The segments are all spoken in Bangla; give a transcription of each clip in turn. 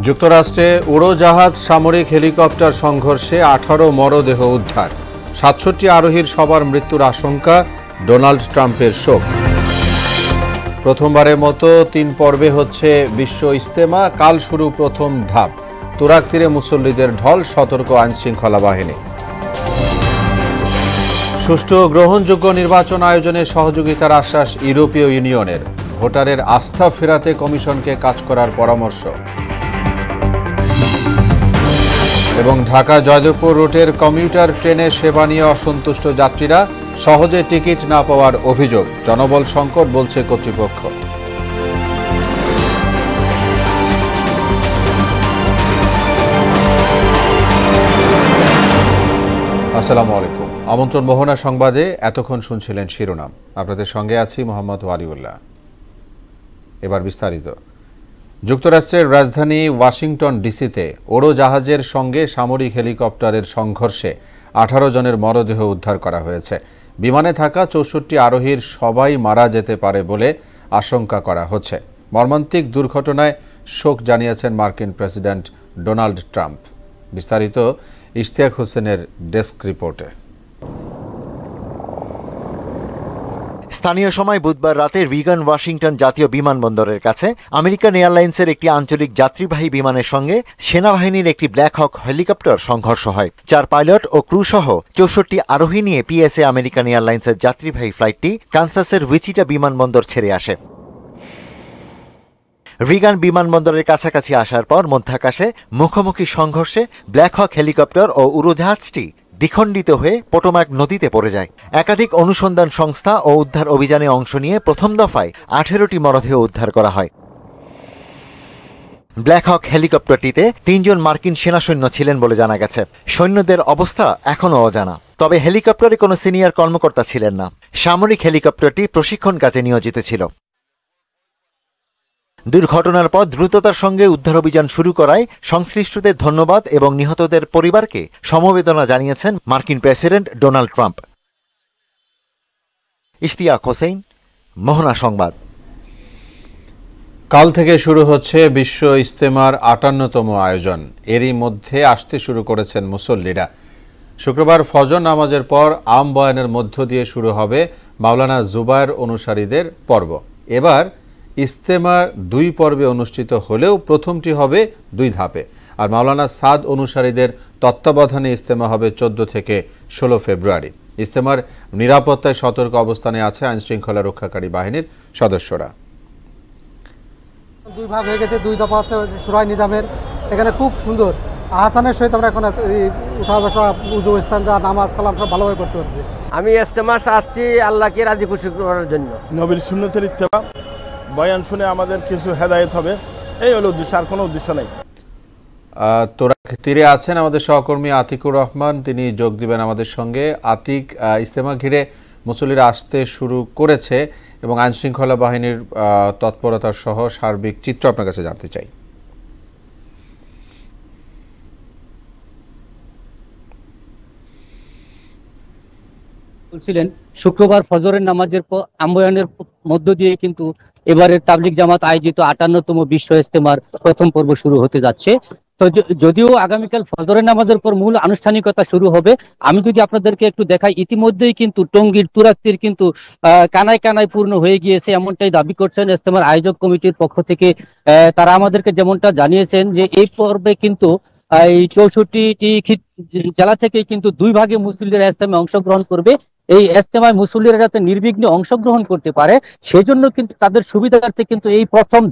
যুক্তরাষ্ট্রে উড়োজাহাজ সামরিক হেলিকপ্টার সংঘর্ষে 18 মরদেহ উদ্ধার। 67 আরোহীর সবার মৃত্যুর আশঙ্কা, ডোনাল্ড ট্রাম্পের শোক। প্রথমবারের মতো 3 পর্বে হচ্ছে বিশ্ব ইজতেমা, কাল শুরু প্রথম ধাপ। তুরাগ তীরে মুসল্লিদের ঢল, সতর্ক আইনশৃঙ্খলা বাহিনী। সুষ্ঠু গ্রহণযোগ্য নির্বাচন আয়োজনে সহযোগিতার আশ্বাস ইউরোপীয় ইউনিয়নের। ভোটারের আস্থা ফেরাতে কমিশনকে কাজ করার পরামর্শ। এবং ঢাকা জয়দেবপুর রুটের কমিউটার ট্রেনে সেবা নিয়ে অসন্তুষ্ট যাত্রীরা, সহজে টিকিট না পাওয়ার অভিযোগ। জনবল সংকট বলছে কর্তৃপক্ষ। আসসালামু আলাইকুম। আমন্ত্রণ মোহনা সংবাদে এতক্ষণ শুনছিলেন শিরোনাম। আপনাদের সঙ্গে আছি মোহাম্মদ ওয়ালিউল্লাহ। এবার বিস্তারিত। যুক্তরাষ্ট্রের রাজধানী ওয়াশিংটন ডিসিতে উড়োজাহাজের সঙ্গে সামরিক হেলিকপ্টারের সংঘর্ষে 18 জনের মরদেহ উদ্ধার করা হয়েছে। বিমানে থাকা 64 আরোহীর সবাই মারা যেতে পারে বলে আশঙ্কা করা হচ্ছে। মর্মান্তিক দুর্ঘটনায় শোক জানিয়েছেন মার্কিন প্রেসিডেন্ট ডোনাল্ড ট্রাম্প। বিস্তারিত ইশতিয়াক হোসেনের ডেস্ক রিপোর্টে। স্থানীয় সময় বুধবার রাতে রিগান ওয়াশিংটন জাতীয় বিমানবন্দরের কাছে আমেরিকান এয়ারলাইন্সের একটি আঞ্চলিক যাত্রীবাহী বিমানের সঙ্গে সেনাবাহিনীর একটি ব্ল্যাক হক হেলিকপ্টার সংঘর্ষ হয়। 4 পাইলট ও ক্রু সহ 64 আরোহী নিয়ে পিএসএ আমেরিকান এয়ারলাইন্সের যাত্রীবাহী ফ্লাইটটি কানসাসের উইচিটা বিমানবন্দর ছেড়ে আসে। রিগান বিমানবন্দরের কাছাকাছি আসার পর মধ্যাকাশে মুখোমুখি সংঘর্ষে ব্ল্যাক হক হেলিকপ্টার ও উড়োজাহাজটি দ্বিখণ্ডিত হয়ে পোটোম্যাক নদীতে পড়ে যায়। একাধিক অনুসন্ধান সংস্থা ও উদ্ধার অভিযানে অংশ নিয়ে প্রথম দফায় 18টি মরদেহ উদ্ধার করা হয়। ব্ল্যাক হক হেলিকপ্টারটিতে 3 জন মার্কিন সেনাসৈন্য ছিলেন বলে জানা গেছে। সৈন্যদের অবস্থা এখনও অজানা, তবে হেলিকপ্টারে কোনো সিনিয়র কর্মকর্তা ছিলেন না। সামরিক হেলিকপ্টারটি প্রশিক্ষণ কাজে নিয়োজিত ছিল। দুর্ঘটনার পর দ্রুততার সঙ্গে উদ্ধার অভিযান শুরু করায় সংশ্লিষ্টদের ধন্যবাদ এবং নিহতদের পরিবারকে সমবেদনা জানিয়েছেন মার্কিন president Donald Trump. Ishtiaq Hossain, Mohona সংবাদ। কাল থেকে শুরু হচ্ছে বিশ্ব ইজতেমার 58তম আয়োজন। এরই মধ্যে আসতে শুরু করেছেন মুসল্লিরা। শুক্রবার ফজর নামাজের পর আম বয়ানের মধ্য দিয়ে শুরু হবে মাওলানা জুবায়ের অনুসারীদের পর্ব। এবার ইজতেমা 2 পর্বে অনুষ্ঠিত হলেও প্রথমটি হবে 2 ধাপে। আর মাওলানা সাদ অনুসারীদের তত্ত্বাবধানে ইজতেমা হবে 14 থেকে 16 ফেব্রুয়ারি। ইজতেমার নিরাপত্তায় সতর্ক অবস্থানে আছে আইনশৃঙ্খলা রক্ষাকারী বাহিনীর সদস্যরা। 2 ভাগ হয়ে গেছে, 2 দফা আছে সুরাই নিজামের। এখানে খুব সুন্দর আহসানের সহিত আমরা এখন উঠা বসা, উজু, ইস্তেঞ্জা, নামাজ কালাম সব ভালোভাবে করতে পারছি। আমি ইজতেমা আসছি আল্লাহকে রাজি খুশি করার জন্য। নবীর সুন্নতের ইত্তেবা, বয়ান শুনে আমাদের কিছু হেদায়েত হবে, এই হলো উদ্দেশ্য, আর কোনো উদ্দেশ্য নেই। তুরাগ তীরে আছেন আমাদের সহকর্মী আতিকুর রহমান, তিনি যোগ দিবেন আমাদের সঙ্গে। আতিক, ইজতেমা ঘিরে মুসল্লিরা আসতে শুরু করেছে এবং আইনশৃঙ্খলা বাহিনীর তৎপরতার সহ সার্বিক চিত্র আপনার কাছে জানতে চাই। বলছিলেন শুক্রবার ফজরের নামাজের পর আম্বয়ানের মধ্য দিয়ে কিন্তু এবারের তাবলিগ জামাত আয়োজিত 58তম বিশ্ব ইজতেমার প্রথম পর্ব শুরু হতে যাচ্ছে। তো যদিও আগামীকাল ফজরের নামাজের পর মূল আনুষ্ঠানিকতা শুরু হবে, আমি যদি আপনাদেরকে একটু দেখাই, ইতিমধ্যেই কিন্তু টঙ্গীর তুরাগ তীর কিন্তু কানায় কানায় পূর্ণ হয়ে গিয়েছে, এমনটাই দাবি করছেন ইজতেমার আয়োজক কমিটির পক্ষ থেকে। তারা আমাদেরকে যেমনটা জানিয়েছেন যে এই পর্বে কিন্তু এই 64টি জেলা থেকে কিন্তু 2 ভাগে মুসল্লিরা ইজতেমায় অংশগ্রহণ করবে। এই ইজতেমায় মুসল্লিরা যাতে নির্বিঘ্নে অংশগ্রহণ করতে পারে সেজন্য কিন্তু তাদের সুবিধার্থে কিন্তু এই প্রথম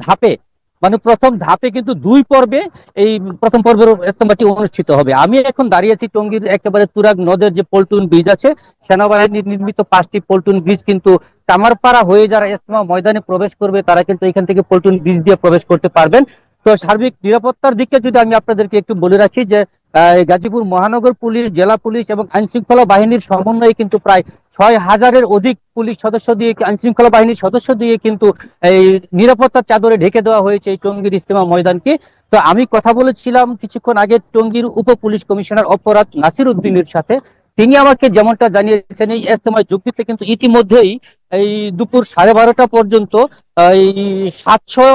ধাপে কিন্তু 2 পর্বে এই প্রথম পর্বের ইজতেমাটি অনুষ্ঠিত হবে। আমি এখন দাঁড়িয়ে আছি টঙ্গীর একেবারে তুরাগ নদের যে পল্টন ব্রিজ আছে, সেনাবাহিনীর নির্মিত 5টি পল্টন ব্রিজ কিন্তু কামারপাড়া হয়ে যারা ইজতেমা ময়দানে প্রবেশ করবে তারা কিন্তু এখান থেকে পল্টন ব্রিজ দিয়ে প্রবেশ করতে পারবেন। তো সার্বিক নিরাপত্তার দিকে যদি আমি আপনাদেরকে একটু বলে রাখি যে গাজীপুর মহানগর পুলিশ, জেলা পুলিশ এবং আইনশৃঙ্খলা বাহিনীর সমন্বয়ে কিন্তু প্রায় 6000-এর অধিক পুলিশ সদস্য দিয়ে, আইনশৃঙ্খলা বাহিনীর সদস্য দিয়ে কিন্তু এই নিরাপত্তার চাদরে ঢেকে দেওয়া হয়েছে এই টঙ্গীর ইজতেমা ময়দানকে। তো আমি কথা বলেছিলাম কিছুক্ষণ আগে টঙ্গীর উপ পুলিশ কমিশনার অপরাধ নাসির উদ্দিনের সাথে। তিনি আমাকে যেমনটা জানিয়েছেন এই ইজতেমায় যোগ দিতে কিন্তু ইতিমধ্যেই এই দুপুর 12:30 পর্যন্ত এই 700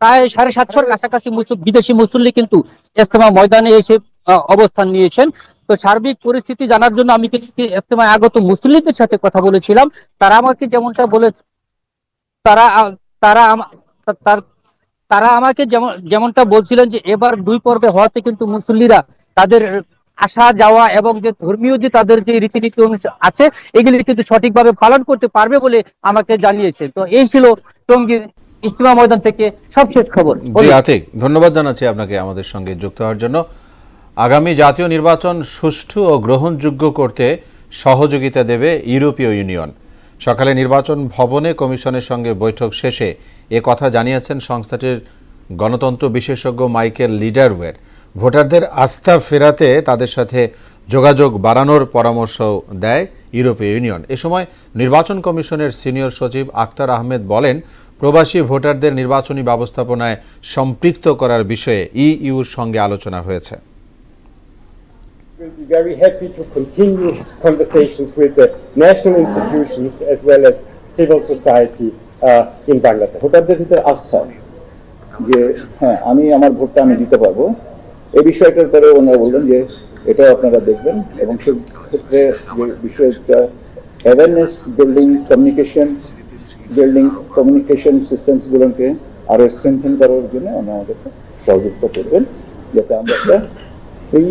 প্রায় 750-র কাছাকাছি বিদেশি মুসল্লি কিন্তু ইজতেমা ময়দানে এসে অবস্থান নিয়েছেন। তো সার্বিক পরিস্থিতি জানার জন্য আমি কিছু ইজতেমায় আগত মুসল্লিদের সাথে কথা বলেছিলাম। তারা আমাকে যেমনটা বলে তারা তারা তারা আমাকে যেমনটা বলছিলেন যে এবার 2 পর্বে হওয়াতে কিন্তু মুসল্লিরা তাদের আসা যাওয়া এবং যে ধর্মীয় যে তাদের যে রীতিনীতি আছে এগুলি কিন্তু সঠিকভাবে পালন করতে পারবে বলে আমাকে জানিয়েছে। তো এই ছিল টঙ্গীর ইজতেমা ময়দান থেকে সবশেষ খবর। জি আতিক, ধন্যবাদ জানাচ্ছি আপনাকে আমাদের সঙ্গে যুক্ত হওয়ার জন্য। আগামী জাতীয় নির্বাচন সুষ্ঠু ও গ্রহণযোগ্য করতে সহযোগিতা দেবে ইউরোপীয় ইউনিয়ন। সকালে নির্বাচন ভবনে কমিশনের সঙ্গে বৈঠক শেষে এ কথা জানিয়েছেন সংস্থাটির গণতন্ত্র বিশেষজ্ঞ মাইকেল লিডারওয়ের। ভোটারদের আস্থা ফেরাতে তাদের সাথে যোগাযোগ বাড়ানোর পরামর্শ দেয় ইউরোপীয় ইউনিয়ন। এ সময় নির্বাচন কমিশনের সিনিয়র সচিব আক্তার আহমেদ বলেন, প্রবাসী ভোটারদের নির্বাচনী ব্যবস্থাপনায় সম্পৃক্ত করার বিষয়ে ইইউর সঙ্গে আলোচনা হয়েছে। We'll be very happy to continue conversations with the national institutions as well as civil society in Bangladesh. ভোটারদের ভিতরে আস্থা যে হ্যাঁ আমি আমার ভোটটা আমি দিতে পারবো, এই বিষয়টার পরে ওনারা বললেন যে এটাও আপনারা দেখবেন এবং সেক্ষেত্রে যে বিষয়টা অ্যাওয়ারনেস বিল্ডিং, কমিউনিকেশন সিস্টেমসগুলোকে আরো স্ট্রেংথেন করার জন্য ওনারা আমাদেরকে সহযোগিতা করবেন যাতে আমরা একটা free,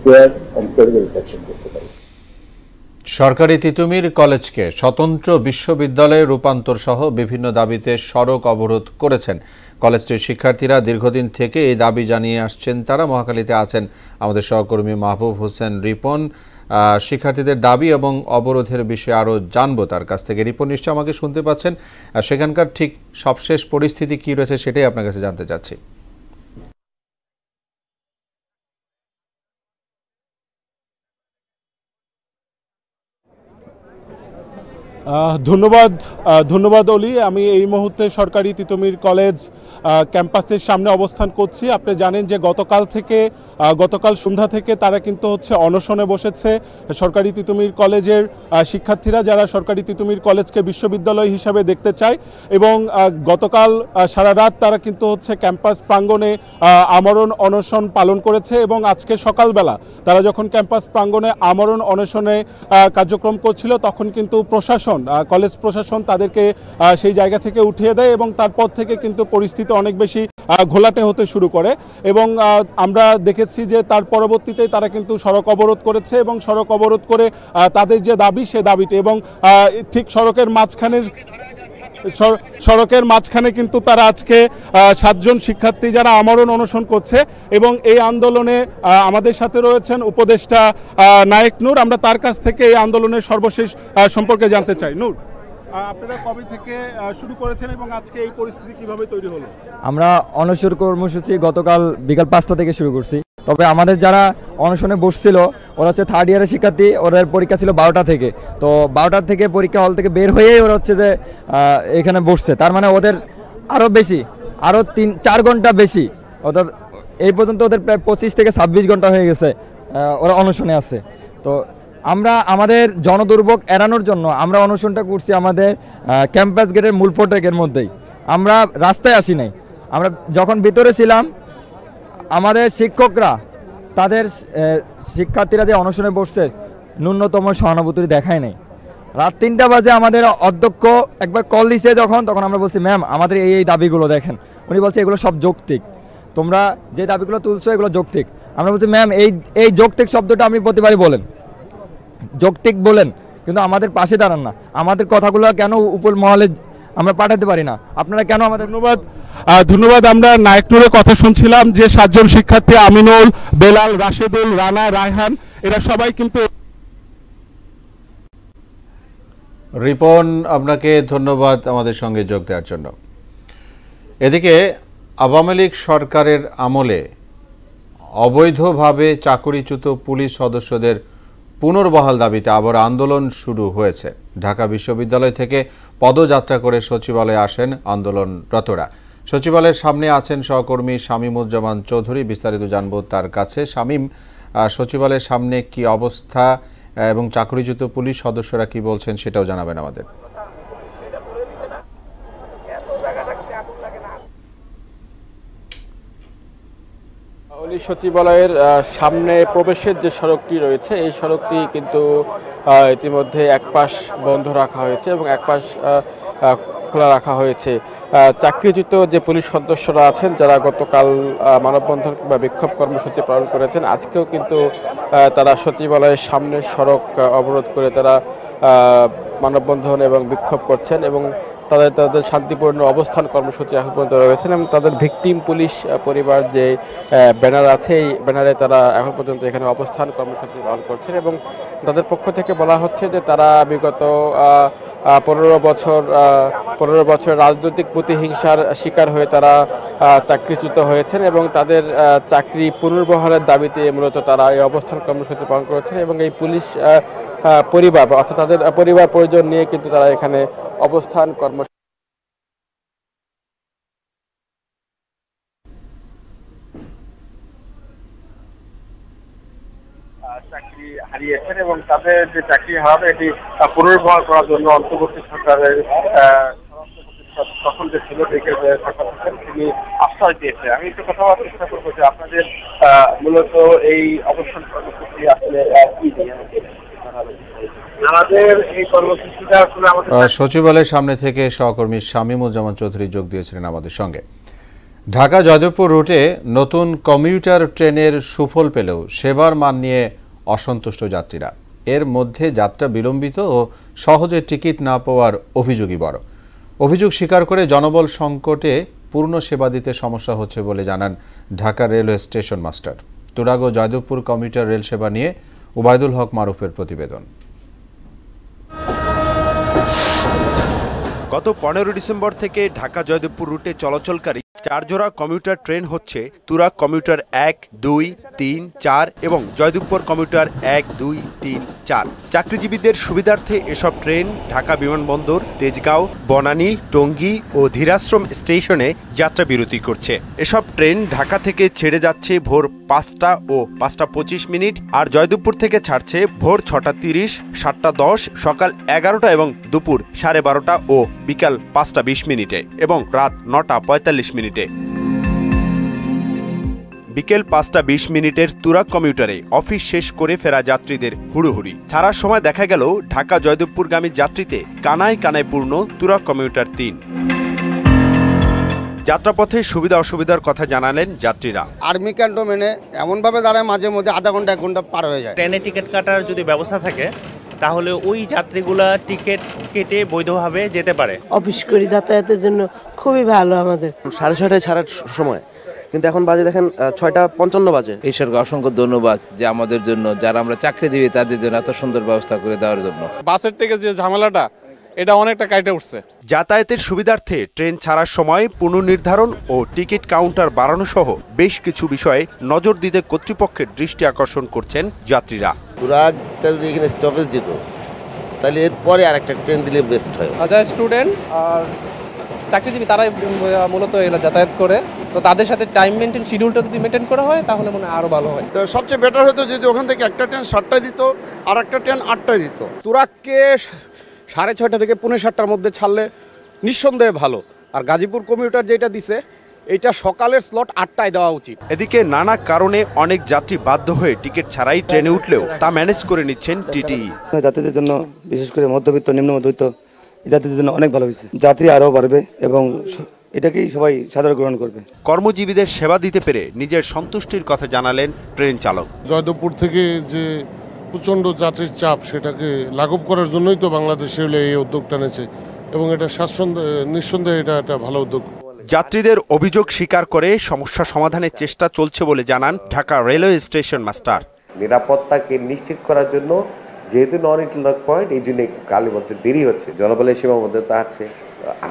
fair and credible election করতে পারি। সরকারি তিতুমির কলেজকে স্বতন্ত্র বিশ্ববিদ্যালয়ে রূপান্তর সহ বিভিন্ন দাবিতে সড়ক অবরোধ করেছেন কলেজটির শিক্ষার্থীরা। দীর্ঘদিন থেকে এই দাবি জানিয়ে আসছেন তারা। মহাখালীতে আছেন আমাদের সহকর্মী মাহবুব হোসেন রিপন। শিক্ষার্থীদের দাবি এবং অবরোধের বিষয়ে আরও জানবো তার কাছ থেকে। রিপন, নিশ্চয় আমাকে শুনতে পাচ্ছেন? সেখানকার ঠিক সবশেষ পরিস্থিতি কী রয়েছে সেটাই আপনার কাছে জানতে চাচ্ছি। ধন্যবাদ অলি। আমি এই মুহূর্তে সরকারি তিতুমির কলেজ ক্যাম্পাসের সামনে অবস্থান করছি। আপনি জানেন যে গতকাল সন্ধ্যা থেকে তারা কিন্তু অনশনে বসেছে সরকারি তিতুমির কলেজের শিক্ষার্থীরা, যারা সরকারি তিতুমির কলেজকে বিশ্ববিদ্যালয় হিসাবে দেখতে চায়। এবং গতকাল সারা রাত তারা কিন্তু ক্যাম্পাস প্রাঙ্গণে আমরণ অনশন পালন করেছে এবং আজকে সকালবেলা তারা যখন ক্যাম্পাস প্রাঙ্গণে আমরণ অনশনে কার্যক্রম করছিল তখন কিন্তু কলেজ প্রশাসন তাদেরকে সেই জায়গা থেকে উঠিয়ে দেয় এবং তারপর থেকে কিন্তু পরিস্থিতি অনেক বেশি ঘোলাটে হতে শুরু করে। এবং আমরা দেখেছি যে তার পরবর্তীতে তারা কিন্তু সড়ক অবরোধ করেছে এবং সড়ক অবরোধ করে তাদের যে দাবি সে দাবিটি, এবং ঠিক সড়কের মাঝখানে কিন্তু তারা আজকে 7 জন শিক্ষার্থী যারা আমরণ অনশন করছে। এবং এই আন্দোলনে আমাদের সাথে রয়েছেন উপদেষ্টা নায়েক নূর। আমরা তার কাছ থেকে এই আন্দোলনের সর্বশেষ সম্পর্কে জানতে চাই। নূর, আপনারা কবে থেকে শুরু করেছেন এবং আজকে এই পরিস্থিতি কিভাবে তৈরি হলো? আমরা অনশন কর্মসূচি গতকাল বিকাল 5টা থেকে শুরু করছি। তবে আমাদের যারা অনশনে বসছিল ওরা 3rd ইয়ারের শিক্ষার্থী, ওদের পরীক্ষা ছিল 12টা থেকে। তো 12টা থেকে পরীক্ষা হল থেকে বের হয়েই ওরা যে এখানে বসছে। তার মানে ওদের আরও বেশি, আরও 3-4 ঘন্টা বেশি, ওদের এই পর্যন্ত ওদের প্রায় 25 থেকে 26 ঘন্টা হয়ে গেছে ওরা অনশনে আছে। তো আমরা আমাদের জনদুর্ভোগ এড়ানোর জন্য আমরা অনশনটা করছি আমাদের ক্যাম্পাস গেটের মূল ফটকের মধ্যেই। আমরা রাস্তায় আসি নাই। আমরা যখন ভিতরে ছিলাম আমাদের শিক্ষকরা তাদের শিক্ষার্থীরা যে অনশনে বসছে ন্যূনতম সহানুভূতি দেখায় নাই। রাত 3টা বাজে আমাদের অধ্যক্ষ একবার কল দিছে তখন আমরা বলছি ম্যাম আমাদের এই দাবিগুলো দেখেন। উনি বলছে এগুলো সব যৌক্তিক, তোমরা যে দাবিগুলো তুলছো এগুলো যৌক্তিক। আমরা বলছি ম্যাম এই যৌক্তিক শব্দটা আপনি প্রতিবারই বলেন, যৌক্তিক বলেন, কিন্তু আমাদের পাশে দাঁড়ান না। আমাদের কথাগুলো কেন উপর মহলে আমরা পাঠাতে পারি না? আপনারা কেন আমাদের? ধন্যবাদ। আমরা নায়েক নূরের কথা শুনছিলাম যে 7 জন শিক্ষার্থী আমিনুল, বেলাল, রাশেদুল, রানা, রায়হান এরা সবাই কিন্তু। রিপন, আপনাকে ধন্যবাদ আমাদের সঙ্গে যোগ দেওয়ার জন্য। এদিকে আওয়ামী লীগ সরকারের আমলে অবৈধভাবে চাকরিচ্যুত পুলিশ সদস্যদের পুনর্বহাল দাবিতে আবার আন্দোলন শুরু হয়েছে। ঢাকা বিশ্ববিদ্যালয় থেকে পদযাত্রা করে সচিবালয়ে আসেন আন্দোলনরতরা। সচিবালয়ের সামনে আছেন সহকর্মী শামীমুজ্জামান চৌধুরী। বিস্তারিত জানব তার কাছে। শামীম, সচিবালয়ের সামনে কি অবস্থা এবং চাকরিচ্যুত পুলিশ সদস্যরা কি বলছেন সেটাও জানাবেন আমাদের। সচিবালয়ের সামনে প্রবেশের যে সড়কটি রয়েছে এই সড়কটি কিন্তু ইতিমধ্যে এক পাশ বন্ধ রাখা হয়েছে এবং এক পাশ খোলা রাখা হয়েছে। চাকরিচ্যুত যে পুলিশ সদস্যরা আছেন যারা গতকাল মানববন্ধন কিংবা বিক্ষোভ কর্মসূচি পালন করেছেন, আজকেও কিন্তু তারা সচিবালয়ের সামনের সড়ক অবরোধ করে তারা মানববন্ধন এবং বিক্ষোভ করছেন এবং তাদের শান্তিপূর্ণ অবস্থান কর্মসূচি এখন পর্যন্ত রয়েছেন এবং তাদের ভিকটিম পুলিশ পরিবার যে ব্যানার আছে এই ব্যানারে তারা এখন পর্যন্ত এখানে অবস্থান কর্মসূচি পালন করছেন এবং তাদের পক্ষ থেকে বলা হচ্ছে যে তারা বিগত 15 বছর রাজনৈতিক প্রতিহিংসার শিকার হয়ে তারা চাকরিচ্যুত হয়েছেন এবং তাদের চাকরি পুনর্বহালের দাবিতে মূলত তারা এই অবস্থান কর্মসূচি পালন করেছেন এবং এই পুলিশ পরিবার অর্থাৎ তাদের পরিবার পরিজন নিয়ে কিন্তু তারা এখানে অবস্থান চাকরি হারিয়েছেন এবং তাদের যে চাকরি হারাবে এটি পুনর্বহাল করার জন্য অন্তর্বর্তী সরকারের তখন যে ছিল সরকার তিনি আশ্বাস দিয়েছে। আমি একটু কথা বলার চেষ্টা করবো যে আপনাদের মূলত এই অবস্থান কর্মসূচি আসলে কি নিয়ে আমাদের এই কর্মসূচিটা আসলে আমাদের সচিবালয়ের সামনে থেকে সহকর্মী শামীমুজ্জামান চৌধুরী যোগ দিয়েছিলেন আমাদের সঙ্গে। ঢাকা জয়দেবপুর রুটে নতুন কমিউটার ট্রেনের সুফল পেলেও সেবার মান নিয়ে অসন্তুষ্ট যাত্রীরা। এর মধ্যে যাত্রা বিলম্বিত ও সহজে টিকিট না পাওয়ার অভিযোগই বড়। অভিযোগ স্বীকার করে জনবল সংকটে পূর্ণ সেবা দিতে সমস্যা হচ্ছে বলে জানান Dhaka railway station master. Turag ও জয়দেবপুর কমিউটার রেল সেবা নিয়ে ওবায়দুল হক মারুফের প্রতিবেদন। গত 15 ডিসেম্বর থেকে ঢাকা জয়দেবপুর রুটে চলাচলকারী 4 জোড়া কমিউটার ট্রেন হচ্ছে তুরাগ কমিউটার 1, 2, 3, 4 এবং জয়দেবপুর কমিউটার 1, 2, 3, 4। চাকরিজীবীদের সুবিধার্থে এসব ট্রেন ঢাকা বিমানবন্দর, তেজগাঁও, বনানী, টঙ্গী ও ধীরাশ্রম স্টেশনে যাত্রা বিরতি করছে। এসব ট্রেন ঢাকা থেকে ছেড়ে যাচ্ছে ভোর 5টা ও 5টা 25 মিনিট আর জয়দেবপুর থেকে ছাড়ছে ভোর 6টা 30, 7টা 10, সকাল 11টা এবং দুপুর 12:30টা ও বিকাল 5টা 20 মিনিটে এবং রাত 9টা 45 মিনিটে। বিকেল 5টা 20 মিনিটের তুরাগ কমিউটারে অফিস শেষ করে ফেরা যাত্রীদের হুড়োহুড়ি। ছাড়ার সময় দেখা গেল ঢাকা জয়দেবপুরগামী যাত্রীতে কানায় কানায় পূর্ণ তুরাগ কমিউটার 3। যাত্রাপথে সুবিধা অসুবিধার কথা জানালেন যাত্রীরা। আর্মি ক্যান্টনমেন্টে এমনভাবে দাঁড়ায় মাঝে মধ্যে আধা ঘন্টা 1 ঘন্টা পার হয়ে যায়। ট্রেনে টিকিট কাটার যদি ব্যবস্থা থাকে তাহলে ওই যাত্রীগুলা টিকিট কেটে বৈধভাবে যেতে পারে। অফিস করি যাতায়াতের জন্য খুবই ভালো আমাদের। 6:30 ছাড়ার সময় কিন্তু এখন বাজে দেখেন 6:55 বাজে। ঈশ্বরকে অসংখ্য ধন্যবাদ যে আমাদের জন্য যারা আমরা চাকরিজীবী তাদের জন্য এত সুন্দর ব্যবস্থা করে দেওয়ার জন্য। বাসের থেকে যে ঝামেলাটা এটা অনেকটা কাটে উঠছে। যাতায়াতের সুবিধার্থে ট্রেন ছাড়ার সময় পুনর্নির্ধারণ ও টিকিট কাউন্টার বাড়ানো সহ বেশ কিছু বিষয়ে নজর দিতে কর্তৃপক্ষের দৃষ্টি আকর্ষণ করছেন যাত্রীরা। তুরাগ যদি এখানে স্টপেজ দিত তাহলে এরপরে আরেকটা ট্রেন দিলে বেস্ট হয়। যারা স্টুডেন্ট আর চাকরিজীবী তারাই মূলত এগুলো যাতায়াত করে, তো তাদের সাথে টাইম মেনটেন শিডিউলটা যদি মেনটেন করা হয় তাহলে মনে হয় আরও ভালো হয়। তো সবচেয়ে বেটার হতো যদি ওখান থেকে একটা ট্রেন 7টায় দিত আর একটা ট্রেন 8টায় দিত। তুরাগকে 6:30 থেকে 7:45টার মধ্যে ছাড়লে নিঃসন্দেহে ভালো। আর গাজীপুর কমিউটার যেটা দিছে এটা সকালের স্লট 8টায় দেওয়া উচিত। এদিকে নানা কারণে অনেক যাত্রী বাধ্য হয়ে টিকিট ছাড়াই ট্রেনে উঠলেও তা ম্যানেজ করে নিচ্ছেন টিটিই। যাত্রীদের জন্য বিশেষ করে মধ্যবিত্ত নিম্ন মধ্যবিত্ত যাত্রীদের জন্য অনেক ভালো হয়েছে। যাত্রী আরও বাড়বে এবং এটাকেই সবাই সাধারণ গ্রহণ করবে। কর্মজীবীদের সেবা দিতে পেরে নিজের সন্তুষ্টির কথা জানালেন ট্রেন চালক। জয়দেবপুর থেকে যে প্রচণ্ড যাত্রীর চাপ সেটাকে লাঘব করার জন্যই তো বাংলাদেশে এই উদ্যোগটা নিয়েছে এবং এটা নিঃসন্দেহে এটা একটা ভালো উদ্যোগ। যাত্রীদের অভিযোগ স্বীকার করে সমস্যা সমাধানের চেষ্টা চলছে বলে জানান ঢাকা রেলওয়ে স্টেশন মাস্টার। নিরাপত্তাকে নিশ্চিত করার জন্য যেহেতু নন ইন্টারলক পয়েন্ট এই জন্য কালীমন্ত্রে দেরি হচ্ছে, জনবলের সীমাবদ্ধতা আছে,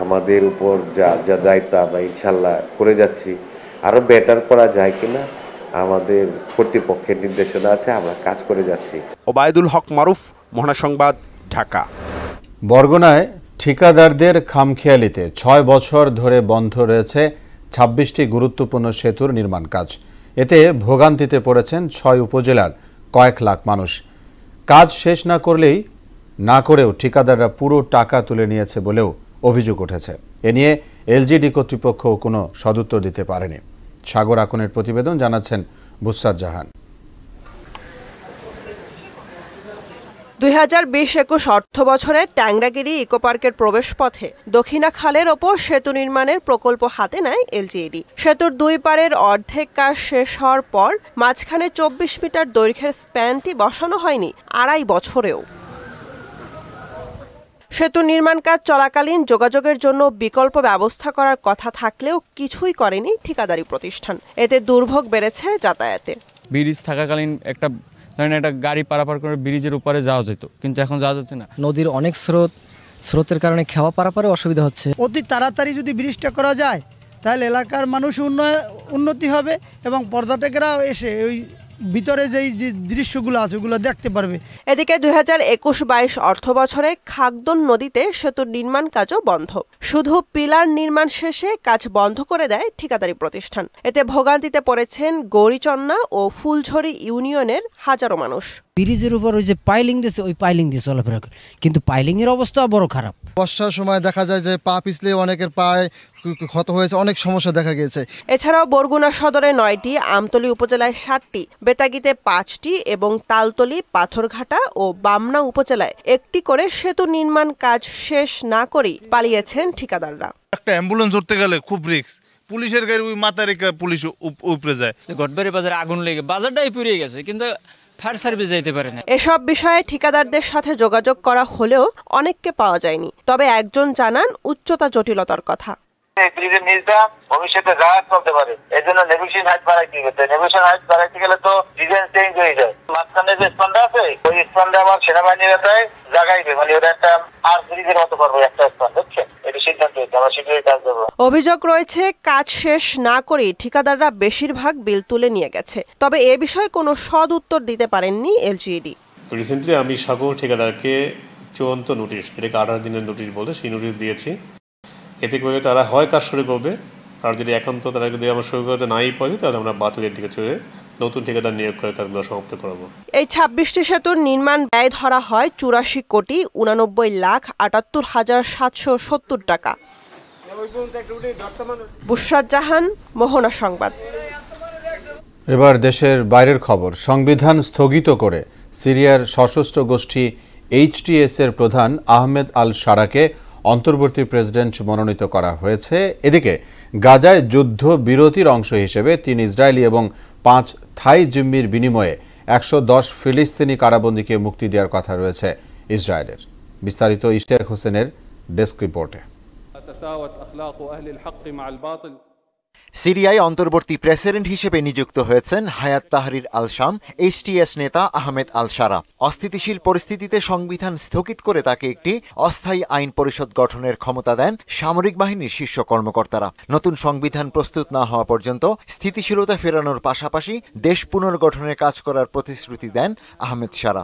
আমাদের উপর যা যা দায়িত্ব আমরা ইনশাল্লাহ করে যাচ্ছি। আরও বেটার করা যায় কিনা আমাদের কর্তৃপক্ষের নির্দেশনা আছে, আমরা কাজ করে যাচ্ছি। ওবায়দুল হক মারুফ, মহানা সংবাদ, ঢাকা। বরগুনায় ঠিকাদারদের খামখেয়ালিতে 6 বছর ধরে বন্ধ রয়েছে 26টি গুরুত্বপূর্ণ সেতুর নির্মাণ কাজ। এতে ভোগান্তিতে পড়েছেন 6 উপজেলার কয়েক লাখ মানুষ। কাজ শেষ না করেও ঠিকাদাররা পুরো টাকা তুলে নিয়েছে বলেও অভিযোগ উঠেছে। এ নিয়ে এলজিডি কর্তৃপক্ষ কোনো সদুত্তর দিতে পারেনি। সাগর আকনের প্রতিবেদন, জানাচ্ছেন বুসরাত জাহান। 2020-21 অর্থ বছরে ট্যাংরাগিরি ইকো পার্কের প্রবেশপথে দক্ষিণা খালের ওপর সেতু নির্মাণের প্রকল্প হাতে নেয় এলজিইডি। সেতুর দুই পারের অর্ধেক কাজ শেষ হওয়ার পর মাঝখানে 24 মিটার দৈর্ঘ্যের স্প্যানটি বসানো হয়নি 2.5 বছরেও। সেতু নির্মাণ কাজ চলাকালীন যোগাযোগের জন্য বিকল্প ব্যবস্থা করার কথা থাকলেও কিছুই করেনি ঠিকাদারি প্রতিষ্ঠান। এতে দুর্ভোগ বেড়েছে যাতায়াতে। ব্রিজ থাকাকালীন একটা গাড়ি পারাপার করে ব্রিজের উপরে যাওয়া যেত, কিন্তু এখন যাওয়া যাচ্ছে না। নদীর অনেক স্রোতের কারণে খেওয়া পারাপারে অসুবিধা হচ্ছে। অতি তাড়াতাড়ি যদি ব্রিজটা করা যায় তাহলে এলাকার মানুষ উন্নতি হবে এবং পর্যটকেরা এসে ওই ভিতরে যেই যে দৃশ্যগুলো আছে ওগুলো দেখতে পারবে। এদিকে 2021-22 অর্থ বছরে খাগদন নদীতে সেতুর নির্মাণ কাজও বন্ধ। শুধু পিলার নির্মাণ শেষে কাজ বন্ধ করে দেয় ঠিকাদারি প্রতিষ্ঠান। এতে ভোগান্তিতে পড়েছেন গৌরীচন্না ও ফুলঝড়ি ইউনিয়নের হাজারো মানুষ। ব্রিজের উপর ওই যে পাইলিং দিয়েছে ওই পাইলিং দিয়ে চলাফেরা করে, কিন্তু পাইলিং এর অবস্থা বড় খারাপ। বর্ষার সময় দেখা যায় যে পা পিছলে অনেকের পায়ে ক্ষত হয়েছে, অনেক সমস্যা দেখা গিয়েছে। এছাড়াও বরগুনা সদরে 9টি, আমতলী উপজেলায় 7টি, বেতাগীতে 5টি এবং তালতলী, পাথরঘাটা ও বামনা উপজেলায় 1টি করে সেতু নির্মাণ কাজ শেষ না করেই পালিয়েছেন ঠিকাদাররা। একটা অ্যাম্বুলেন্স ধরতে গেলে খুব রিস্ক, পুলিশের গাড়ি ওই মাথা রেখে পুলিশ উপরে যায়। ঘটবাড়ি বাজারে আগুন লেগে বাজারটাই পুড়িয়ে গেছে, কিন্তু ফায়ার সার্ভিস যাইতে পারে না। এসব বিষয়ে ঠিকাদারদের সাথে যোগাযোগ করা হলেও অনেককে পাওয়া যায়নি। তবে একজন জানান উচ্চতা জটিলতার কথা। ব্রিজের নিচটা ভবিষ্যতে জাহাজ চলতে পারে, এই জন্য নেভিগেশন হাইট বাড়াইতে গেছে। নেভিগেশন হাইট বাড়াইতে গেলে তো ডিজাইন চেঞ্জ হয়ে যায়। মাঝখানে যে স্পন্ডা আছে ওই স্পন্ডা আমার সেনাবাহিনীরা তাই জাগাইবে, মানে ওটা একটা আর ব্রিজের মতো করবো একটা স্পন্ড, বুঝছেন? এটা সিদ্ধান্ত হয়েছে, আমরা শীঘ্রই কাজ করবো। অভিযোগ রয়েছে কাজ শেষ না করেই ঠিকাদাররা বেশিরভাগ বিল তুলে নিয়ে গেছে। তবে এ বিষয়ে কোনো সদ উত্তর দিতে পারেননি এলজিইডি। রিসেন্টলি আমি সকল ঠিকাদারকে চূড়ান্ত নোটিশ, এটাকে 18 দিনের নোটিশ বলে, সেই নোটিশ দিয়েছি। এতে করে তারা হয় কাজ শুরু করবে, আর যদি একান্ত তারা যদি আমরা শুরু করতে নাই পারি তাহলে আমরা বাতিলের দিকে চলে নতুন ঠিকাদার নিয়োগ করে কাজগুলো সমাপ্ত করব। এই 26টি সেতুর নির্মাণ ব্যয় ধরা হয় 84,89,78,770 টাকা। বুসরাত জাহান, মোহনা সংবাদ। এবার দেশের বাইরের খবর। সংবিধান স্থগিত করে সিরিয়ার সশস্ত্র গোষ্ঠী HTS এর প্রধান আহমেদ আল শারাকে অন্তর্বর্তী প্রেসিডেন্ট মনোনীত করা হয়েছে। এদিকে গাজায় যুদ্ধ বিরতির অংশ হিসেবে 3 ইসরায়েলি এবং 5 থাই জিম্মির বিনিময়ে 110 ফিলিস্তিনি কারাবন্দীকে মুক্তি দেওয়ার কথা রয়েছে ইসরায়েলের। বিস্তারিত ইশতিয়াক হোসেনের ডেস্ক রিপোর্টে। সিরিয়ায় অন্তর্বর্তী প্রেসিডেন্ট হিসেবে নিযুক্ত হয়েছেন হায়াত তাহরির আল শাম HTS নেতা আহমেদ আল শারা। অস্থিতিশীল পরিস্থিতিতে সংবিধান স্থগিত করে তাকে একটি অস্থায়ী আইন পরিষদ গঠনের ক্ষমতা দেন সামরিক বাহিনীর শীর্ষ কর্মকর্তারা। নতুন সংবিধান প্রস্তুত না হওয়া পর্যন্ত স্থিতিশীলতা ফেরানোর পাশাপাশি দেশ পুনর্গঠনে কাজ করার প্রতিশ্রুতি দেন আহমেদ শারা।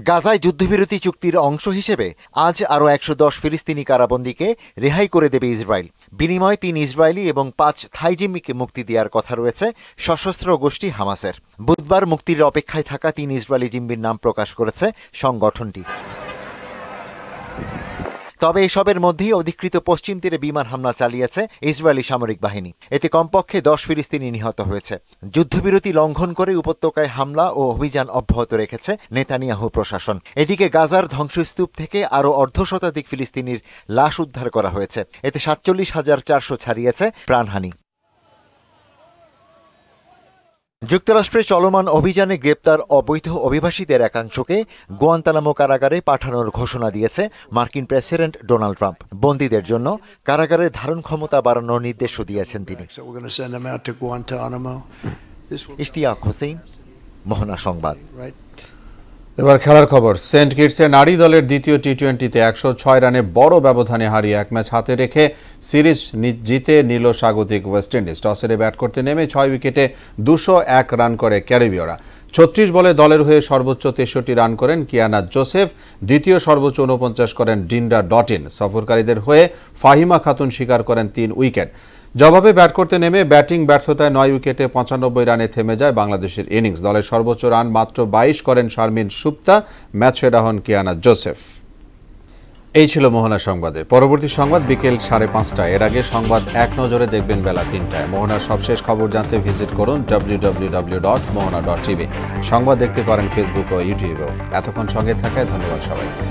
গাজায় যুদ্ধবিরতি চুক্তির অংশ হিসেবে আজ আরও 110 ফিলিস্তিনি কারাবন্দীকে রেহাই করে দেবে ইসরায়েল। বিনিময়ে 3 ইসরায়েলি এবং 5 থাই জিম্মিকে মুক্তি দেওয়ার কথা রয়েছে সশস্ত্র গোষ্ঠী হামাসের। বুধবার মুক্তির অপেক্ষায় থাকা 3 ইসরায়েলি জিম্মির নাম প্রকাশ করেছে সংগঠনটি। তবে এসবের মধ্যেই অধিকৃত পশ্চিম তীরে বিমান হামলা চালিয়েছে ইসরায়েলি সামরিক বাহিনী। এতে কমপক্ষে 10 ফিলিস্তিনি নিহত হয়েছে। যুদ্ধবিরতি লঙ্ঘন করে উপত্যকায় হামলা ও অভিযান অব্যাহত রেখেছে নেতানিয়াহু প্রশাসন। এদিকে গাজার ধ্বংসস্তূপ থেকে আরও অর্ধশতাধিক ফিলিস্তিনির লাশ উদ্ধার করা হয়েছে। এতে 47,400 ছাড়িয়েছে প্রাণহানি। যুক্তরাষ্ট্রে চলমান অভিযানে গ্রেপ্তার অবৈধ অভিবাসীদের একাংশকে গুয়ান্তানামো কারাগারে পাঠানোর ঘোষণা দিয়েছে মার্কিন প্রেসিডেন্ট ডোনাল্ড ট্রাম্প। বন্দীদের জন্য কারাগারের ধারণ ক্ষমতা বাড়ানোর নির্দেশও দিয়েছেন তিনি। ইশতিয়াক হোসেন, মোহনা সংবাদ। এবার খেলার খবর। সেন্ট কিটসের নারী দলের দ্বিতীয় টি20তে 106 রানে বড় ব্যবধানে হারিয়ে 1 ম্যাচ হাতে রেখে সিরিজ জিতে নিল স্বাগতিক ওয়েস্ট ইন্ডিজ। টসে ব্যাট করতে নেমে 6 উইকেটে 201 রান করে ক্যারিবীয়রা। 36 বলে দলের হয়ে সর্বোচ্চ 63 রান করেন কিয়ানা জোসেফ। দ্বিতীয় সর্বোচ্চ 49 করেন ডিন্ডা ডটিন। সফরকারীদের হয়ে ফাহিমা খাতুন শিকার করেন 3 উইকেট। জবাবে ব্যাট করতে নেমে ব্যাটিং ব্যর্থতায় 9 উইকেটে 95 রানে থেমে যায় বাংলাদেশের ইনিংস। দলের সর্বোচ্চ রান মাত্র 22 করেন শারমিন সুপ্তা। ম্যাচ সেরা হন কিয়ানা জোসেফ। এই ছিল মোহনা সংবাদে। পরবর্তী সংবাদ বিকেল 5:30। এর আগে সংবাদ এক নজরে দেখবেন বেলা 3টায়। মোহনার সবশেষ খবর জানতে ভিজিট করুন www.mohana.tv। সংবাদ দেখতে পারেন ফেসবুক ও ইউটিউবেও। এতক্ষণ সঙ্গে থাকায় ধন্যবাদ সবাইকে।